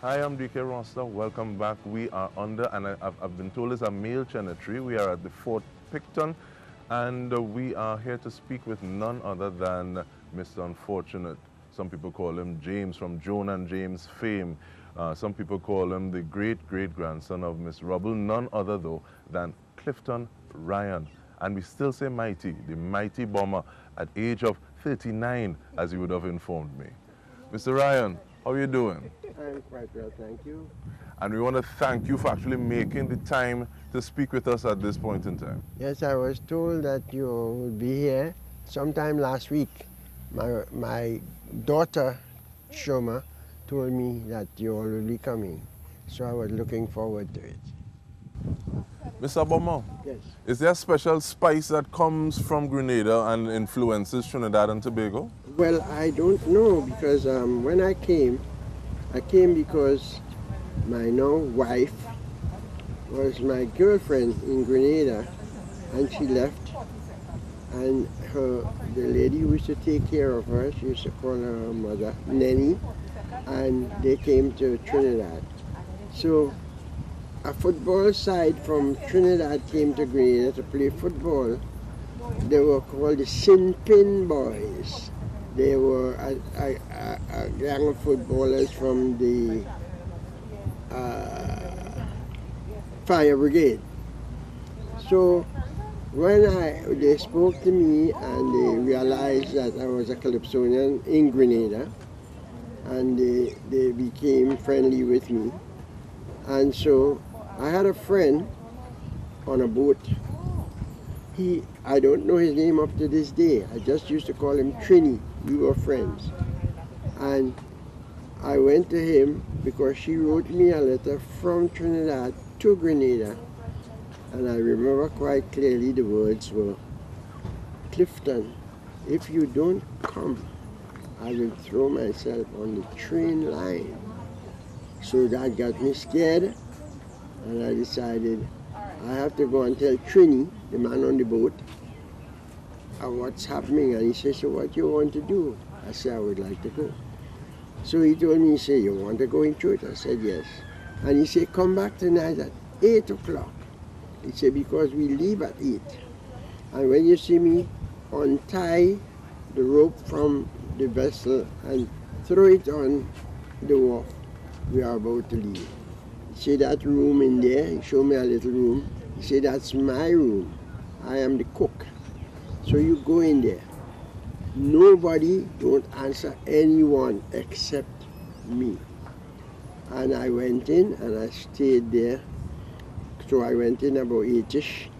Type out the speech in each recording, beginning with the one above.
Hi, I'm DK Roster. Welcome back. We are under, and I've been told it's a male cemetery. We are at the Fort Picton, and we are here to speak with none other than Mr. Unfortunate. Some people call him James from Joan and James fame. Some people call him the great-great-grandson of Miss Rubble. None other, though, than Clifton Ryan. And we still say mighty, the mighty bomber at age of 39, as you would have informed me. Mr. Ryan, how are you doing? I'm quite well, thank you. And we want to thank you for actually making the time to speak with us at this point in time. Yes, I was told that you would be here sometime last week. My daughter, Shoma, told me that you all will be coming. So I was looking forward to it. Mr. Bomber, Yes. is there a special spice that comes from Grenada and influences Trinidad and Tobago? Well, I don't know because when I came because my now wife was my girlfriend in Grenada, and she left. And the lady who used to take care of her, she used to call her mother Nenny, and they came to Trinidad. So a football side from Trinidad came to Grenada to play football. They were called the Sin Pin Boys. They were a gang of footballers from the fire brigade. So when they spoke to me and they realized that I was a Calypsonian in Grenada, and they became friendly with me. And so I had a friend on a boat. I don't know his name up to this day. I just used to call him Trini. We were friends. And I went to him because she wrote me a letter from Trinidad to Grenada. And I remember quite clearly the words were, Clifton, if you don't come, I will throw myself on the train line. So that got me scared, and I decided I have to go and tell Trini, the man on the boat, what's happening. And he said, so what you want to do? I said, I would like to go. So he told me, he said, you want to go in church? I said, yes. And he said, come back tonight at 8 o'clock. He said, because we leave at 8. And when you see me, untie the rope from the vessel and throw it on the wharf. We are about to leave. He said, that room in there, he showed me a little room. He said, that's my room. I am the cook. So you go in there. Nobody don't answer anyone except me. And I went in and I stayed there. So I went in about 8-ish,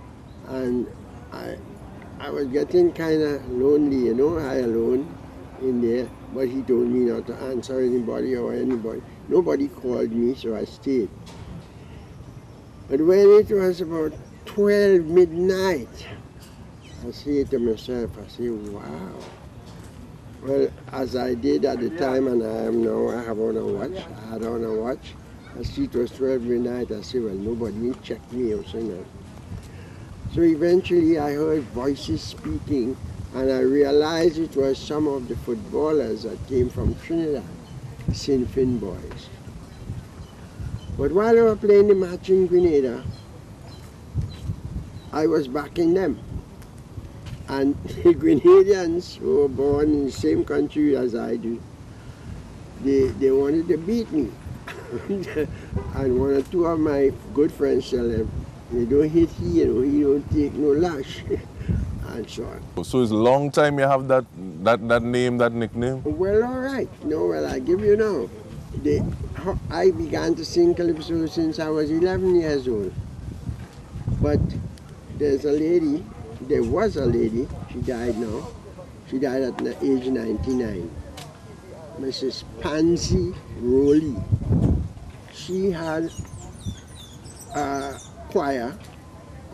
and I was getting kind of lonely, you know, I alone in there. But he told me not to answer anybody or anybody. Nobody called me, so I stayed. But when it was about 12 midnight, I say to myself, I say, wow. Well, as I did at the time, and I am now, I have on a watch. I had on a watch. I see it was 12 midnight. I say, well, nobody checked me or something. So eventually I heard voices speaking, and I realized it was some of the footballers that came from Trinidad, Sin Fin Boys. But while they were playing the match in Grenada, I was backing them. And the Grenadians who were born in the same country as I do, they wanted to beat me. And one or two of my good friends tell them, you don't hit he, you know, he don't take no lash. And so on. So it's a long time you have that name, that nickname? Well, all right. No, well, I give you now. I began to sing Calypso since I was 11 years old. But there was a lady, she died now. She died at the age 99. Mrs. Pansy Rowley. She had a choir.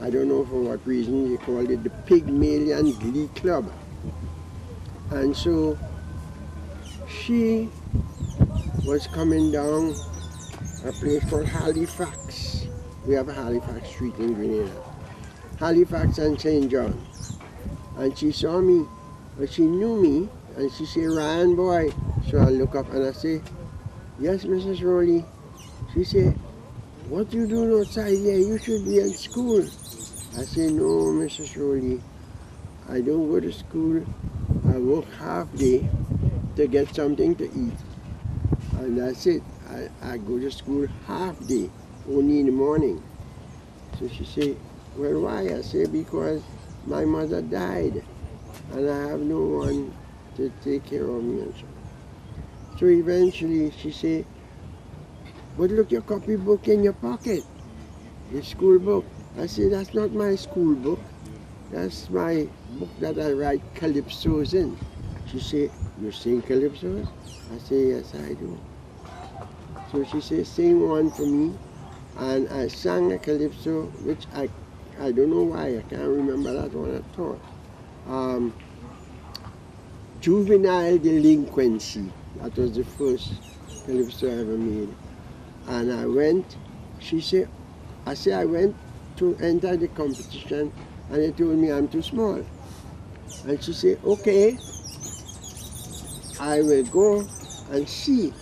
I don't know for what reason, they called it the Pygmalion Glee Club. And so she was coming down a place called Halifax. We have a Halifax Street in Grenada. Halifax and St. John. And she saw me, but she knew me, and she said, Ryan boy. So I look up and I say, yes, Mrs. Rowley. She said, what you doing outside here? You should be in school. I said, no, Mrs. Rowley, I don't go to school. I work half day to get something to eat. And that's it. I go to school half day, only in the morning. So she said, well, why? I said, because my mother died and I have no one to take care of me and so. So eventually she said, but look, your copybook in your pocket, the school book. I said, that's not my school book. That's my book that I write calypsos in. She said, you sing calypsos? I said, yes, I do. So she said, sing one for me. And I sang a calypso, which I don't know why, I can't remember that one at all. Juvenile Delinquency. That was the first calypso I ever made. And I went, I went to enter the competition, and they told me I'm too small. And she said, okay, I will go and see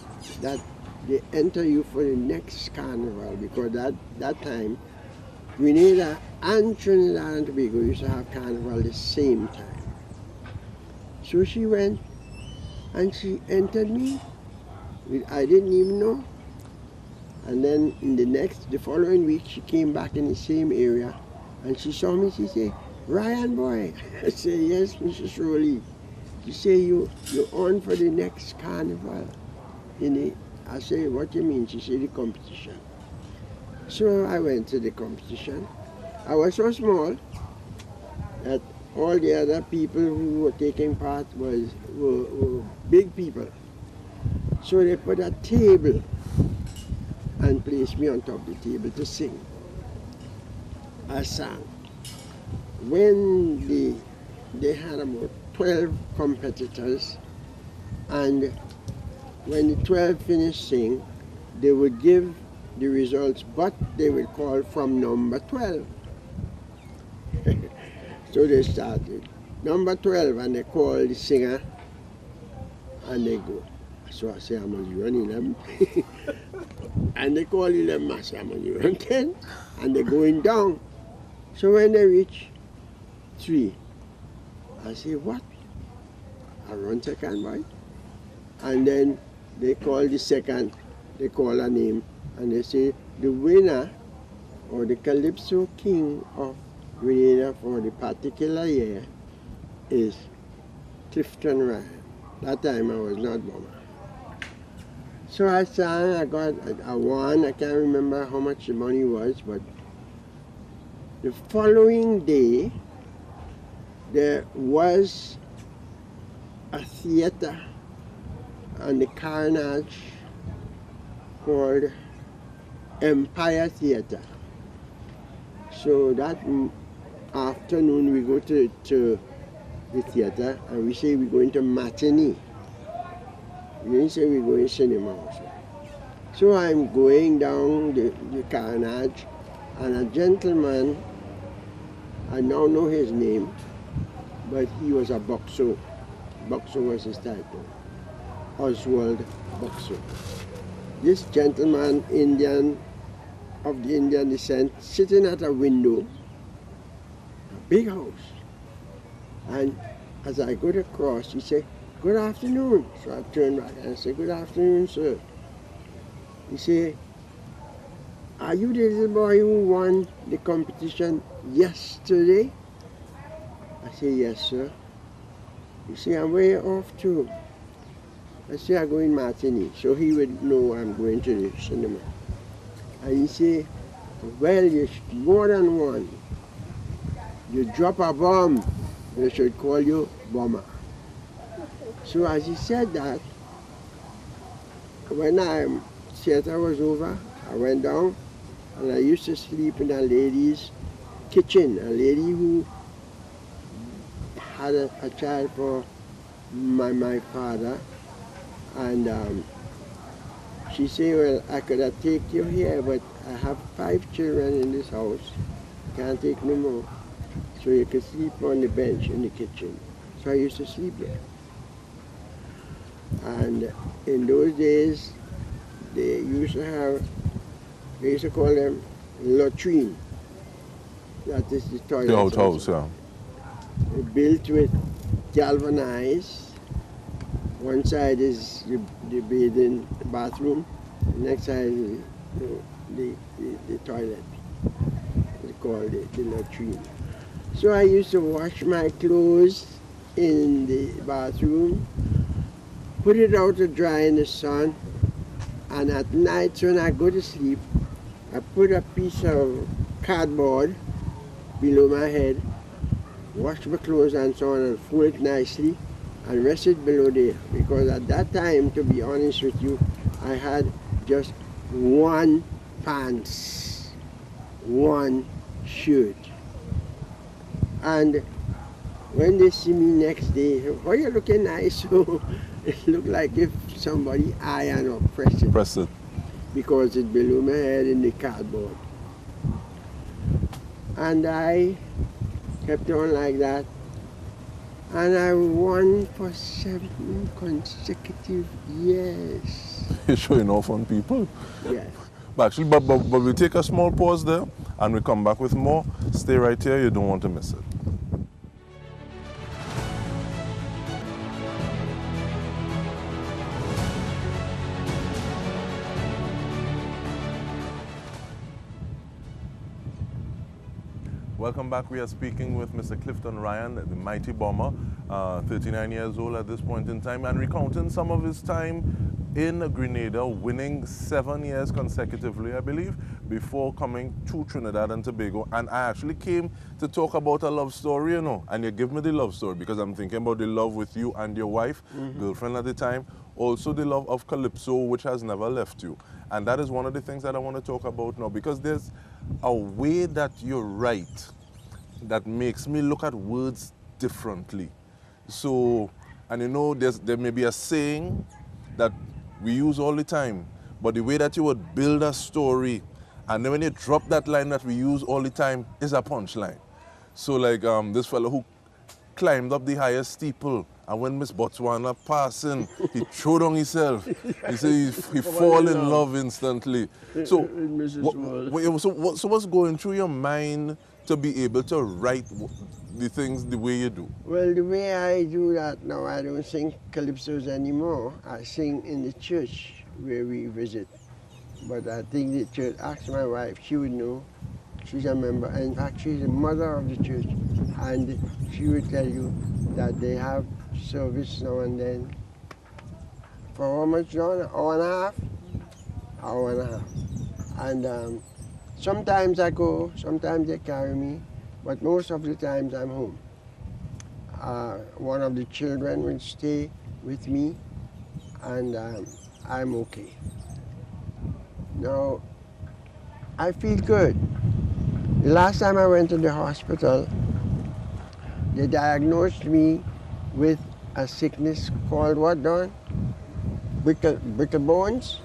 that they enter you for the next carnival, because that time, Grenada and Trinidad and Tobago used to have carnival the same time. So she went and she entered me. I didn't even know. And then the following week, she came back in the same area and she saw me. She said, Ryan boy. I said, yes, Mrs. Rowley. She said, you're on for the next carnival. I said, what do you mean? She said, the competition. So I went to the competition. I was so small that all the other people who were taking part were big people. So they put a table and placed me on top of the table to sing. I sang. When they had about 12 competitors, and when the 12 finished singing, they would give the results, but they would call from number 12. So they started. Number 12, and they call the singer, and they go. So I say, I'm on 11. And they call 11, I say, I'm on 10. And they're going down. So when they reach 3, I say, what? I run second, boy. And then they call the second, they call a name, and they say, the winner, or the Calypso King of Grenada for the particular year, is Clifton Ryan. That time I was not born. So I sang, I won. I can't remember how much the money was, but the following day, there was a theater on the Carnage called Empire Theater. So that afternoon we go to the theater and we say we're going to matinee. We didn't say we're going to cinema also. So I'm going down the Carnage, and a gentleman, I now know his name, but he was a boxer. Boxer was his title. Oswald Boxer. This gentleman, Indian, of the Indian descent, sitting at a window, a big house. And as I go across, he said, good afternoon. So I turned back and I said, good afternoon, sir. He said, are you the little boy who won the competition yesterday? I said, yes, sir. He said, and where you off to? I said, I'm going matinee. So he would know I'm going to the cinema. And he said, well, you more than one. You drop a bomb, they should call you bomber. So as he said that, when theater was over, I went down and I used to sleep in a lady's kitchen, a lady who had a child for my father. And she said, well, I could have taken you here, but I have 5 children in this house. Can't take no more. So you could sleep on the bench in the kitchen. So I used to sleep there. And in those days, they used to have They used to call them latrine. That is the toilet. The outhouse, yeah. Built with galvanized. One side is the bathing bathroom, the next side is the toilet. It's called the latrine. So I used to wash my clothes in the bathroom, put it out to dry in the sun, and at night when I go to sleep, I put a piece of cardboard below my head, wash my clothes and so on, and fold it nicely and rest it below there. Because at that time, to be honest with you, I had just one pants, one shirt. And when they see me next day, oh, you're looking nice. So it looked like if somebody ironed or pressed it. Press it. Because it's below my head in the cardboard. And I kept on like that. And I won for 7 consecutive years. You're showing off on people. Yes. But actually, but we'll take a small pause there and we'll come back with more. Stay right here, you don't want to miss it. Welcome back. We are speaking with Mr. Clifton Ryan, the mighty bomber, 39 years old at this point in time, and recounting some of his time in Grenada, winning 7 years consecutively, I believe, before coming to Trinidad and Tobago. And I actually came to talk about a love story, you know, and you give me the love story because I'm thinking about the love with you and your wife, girlfriend at the time, also the love of Calypso, which has never left you. And that is one of the things that I want to talk about now, because there's a way that you write that makes me look at words differently. So, and you know, there may be a saying that we use all the time, but the way that you would build a story, and then when you drop that line that we use all the time, is a punchline. So like this fellow who climbed up the highest steeple, and when Miss Botswana passing, he threw down himself. He said he fall in love instantly. So, so what's going through your mind to be able to write the things the way you do? Well, the way I do that now, I don't sing calypsos anymore. I sing in the church where we visit. But I think the church, ask my wife, she would know. She's a member. In fact, she's the mother of the church. And she would tell you that they have service now and then. For how much now? An hour and a half? Hour and a half. And sometimes I go, sometimes they carry me, but most of the times I'm home. One of the children will stay with me, and I'm okay. Now, I feel good. The last time I went to the hospital, they diagnosed me with a sickness called what, Don? Brittle bones?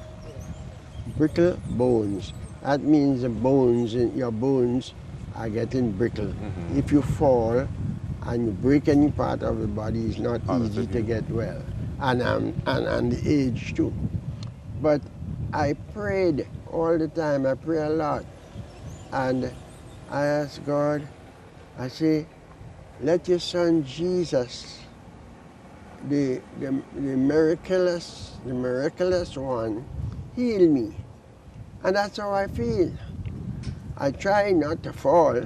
Brittle bones. That means the bones, your bones are getting brittle. If you fall and you break any part of the body, it's not easy to get well. And the age too. But I prayed all the time. I pray a lot. And I ask God, I say, let your son Jesus, the miraculous one, heal me. And that's how I feel. I try not to fall.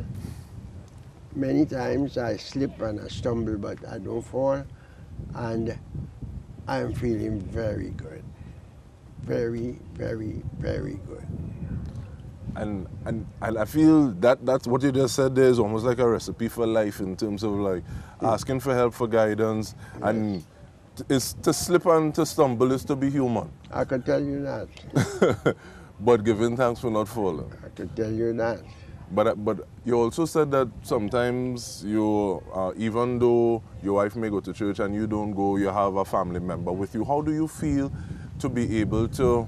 Many times I slip and I stumble, but I don't fall. And I'm feeling very good. Very, very, very good. And I feel that's what you just said there is almost like a recipe for life in terms of like asking for help, for guidance, and it's to slip and to stumble is to be human. I can tell you that. But giving thanks for not falling. I can tell you that. But you also said that sometimes you, even though your wife may go to church and you don't go, you have a family member with you. How do you feel to be able to,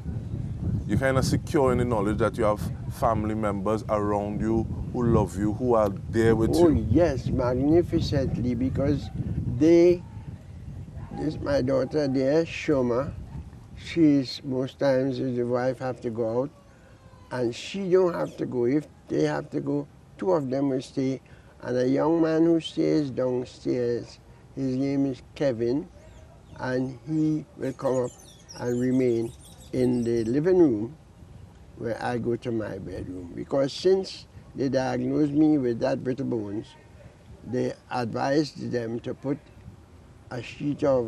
you're kind of secure in the knowledge that you have family members around you who love you, who are there with you? Oh yes, magnificently, because this my daughter there, Shoma, she's most times the wife have to go out, and she don't have to go. If they have to go, two of them will stay. And a young man who stays downstairs, his name is Kevin, and he will come up and remain in the living room where I go to my bedroom. Because since they diagnosed me with that brittle bones, they advised them to put a sheet of,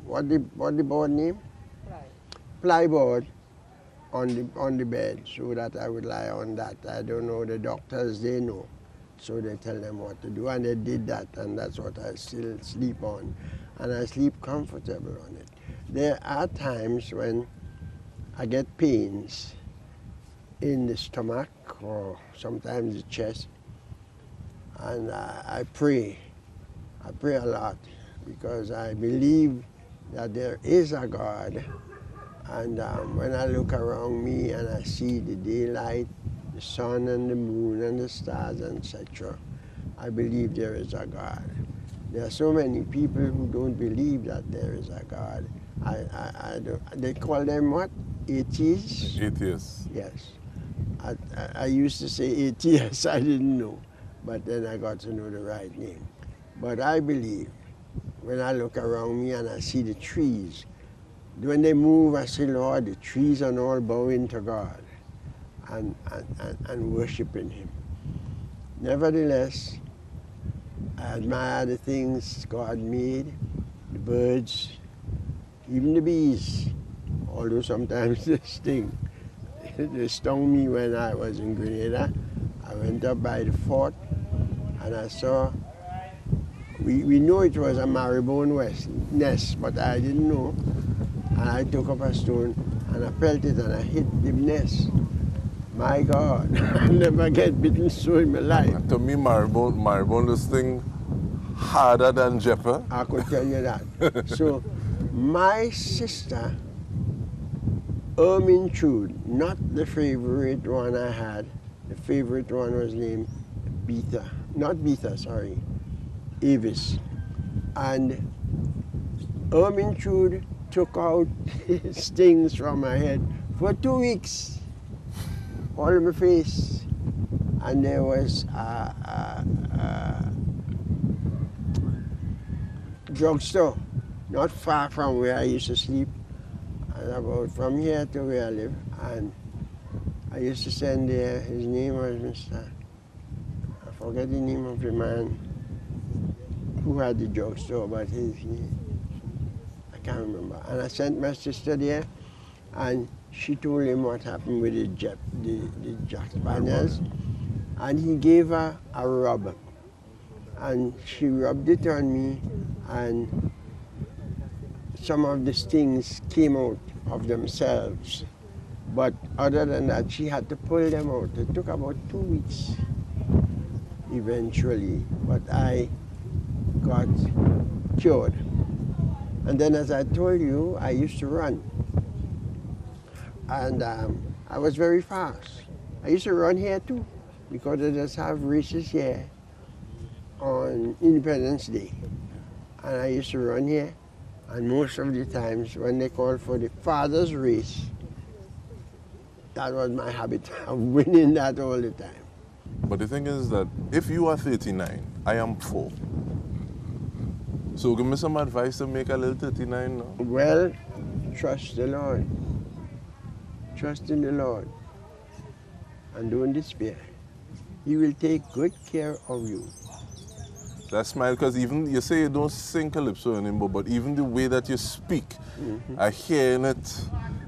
what the board name? Plyboard on the bed, so that I would lie on that. I don't know, the doctors, they know. So they tell them what to do, and they did that, and that's what I still sleep on. And I sleep comfortable on it. There are times when I get pains in the stomach or sometimes the chest, and I pray. I pray a lot because I believe that there is a God. And when I look around me and I see the daylight, the sun and the moon and the stars, etc., I believe there is a God. There are so many people who don't believe that there is a God. I don't, they call them what? Atheists? Atheists. Yes. I used to say atheists, I didn't know. But then I got to know the right name. But I believe when I look around me and I see the trees, when they move, I say, Lord, the trees are all bowing to God and worshiping Him. Nevertheless, I admire the things God made, the birds, even the bees, although sometimes they sting. They stung me when I was in Grenada. I went up by the fort and I saw, we know it was a marrowbone nest, but I didn't know. And I took up a stone and I felt it and I hit the nest. My God, I never get bitten so in my life. To me, marrowbone this thing harder than Jepper. I could tell you that. So my sister, Ermintrude, not the favorite one I had. The favorite one was named Betha. Not Betha, sorry. Avis. And Ermintrude took out stings from my head for 2 weeks, all in my face. And there was a drugstore not far from where I used to sleep, and about from here to where I live. And I used to send there, his name was Mr. I forget the name of the man who had the drugstore, but his name, I can't remember. And I sent my sister there, and she told him what happened with the Jack Spaniels, and he gave her a rub. And she rubbed it on me, and some of the stings came out of themselves. But other than that, she had to pull them out. It took about 2 weeks eventually, but I got cured. And then, as I told you, I used to run. And I was very fast. I used to run here too, because they just have races here on Independence Day. And I used to run here, and most of the times when they called for the father's race, that was my habit of winning that all the time. But the thing is that if you are 39, I am 4. So give me some advice to make a little 39 now. Well, trust the Lord. Trust in the Lord. And don't despair. He will take good care of you. That smile, because even you say you don't sing Calypso anymore, but even the way that you speak, I hear it,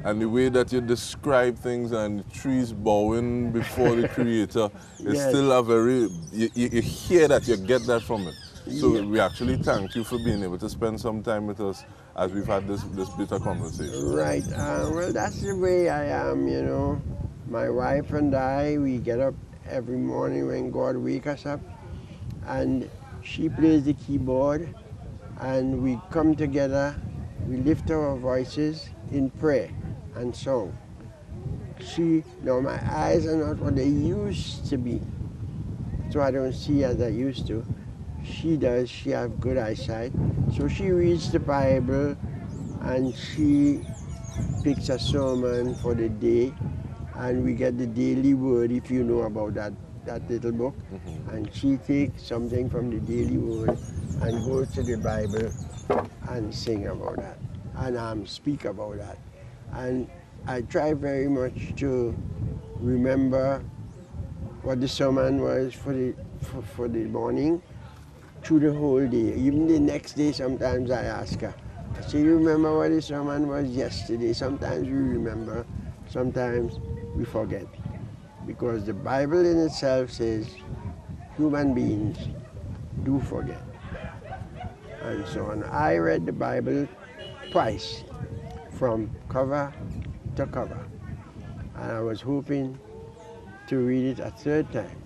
and the way that you describe things and the trees bowing before the Creator, it's still a very, you hear that, you get that from it. So we actually thank you for being able to spend some time with us as we've had this bit of conversation. Right. Well, that's the way I am, you know. My wife and I, we get up every morning when God wakes us up, and she plays the keyboard, and we come together, we lift our voices in prayer and song. Now my eyes are not what they used to be, so I don't see as I used to. She does, she has good eyesight, so she reads the Bible, and she picks a sermon for the day, and we get the Daily Word, if you know about that little book. And she takes something from the Daily Word and goes to the Bible and sing about that, and speak about that. And I try very much to remember what the sermon was for the morning through the whole day. Even the next day, sometimes I ask her, I say, you remember what the sermon was yesterday? Sometimes we remember, sometimes we forget. Because the Bible in itself says human beings do forget. And so on. I read the Bible twice, from cover to cover. And I was hoping to read it a third time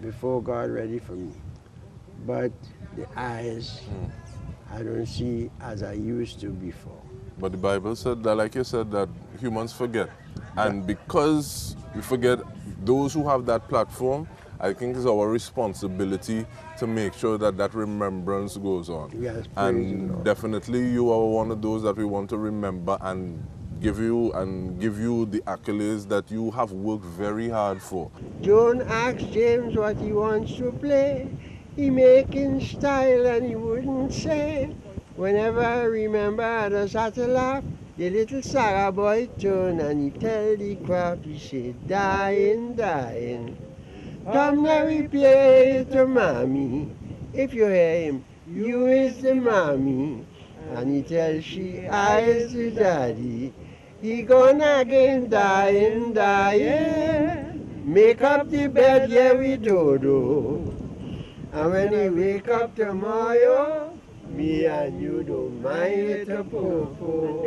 before God read it for me. But the eyes, I don't see as I used to before. But the Bible said that, like you said, that humans forget. And because we forget, those who have that platform, I think it's our responsibility to make sure that that remembrance goes on. Yes, and definitely you are one of those that we want to remember and give you the accolades that you have worked very hard for. John asked James what he wants to play. He making style and he wouldn't say. Whenever I remember others had to laugh, the little Sarah boy turned and he tell the crowd, he said, dying, dying. Come now we play to mommy. If you hear him, you is the mommy. And he tells she, I is the daddy. He gonna again dying, dying. Make up the bed, yeah, we do. And when he wake up tomorrow, me and you don't mind it a popo.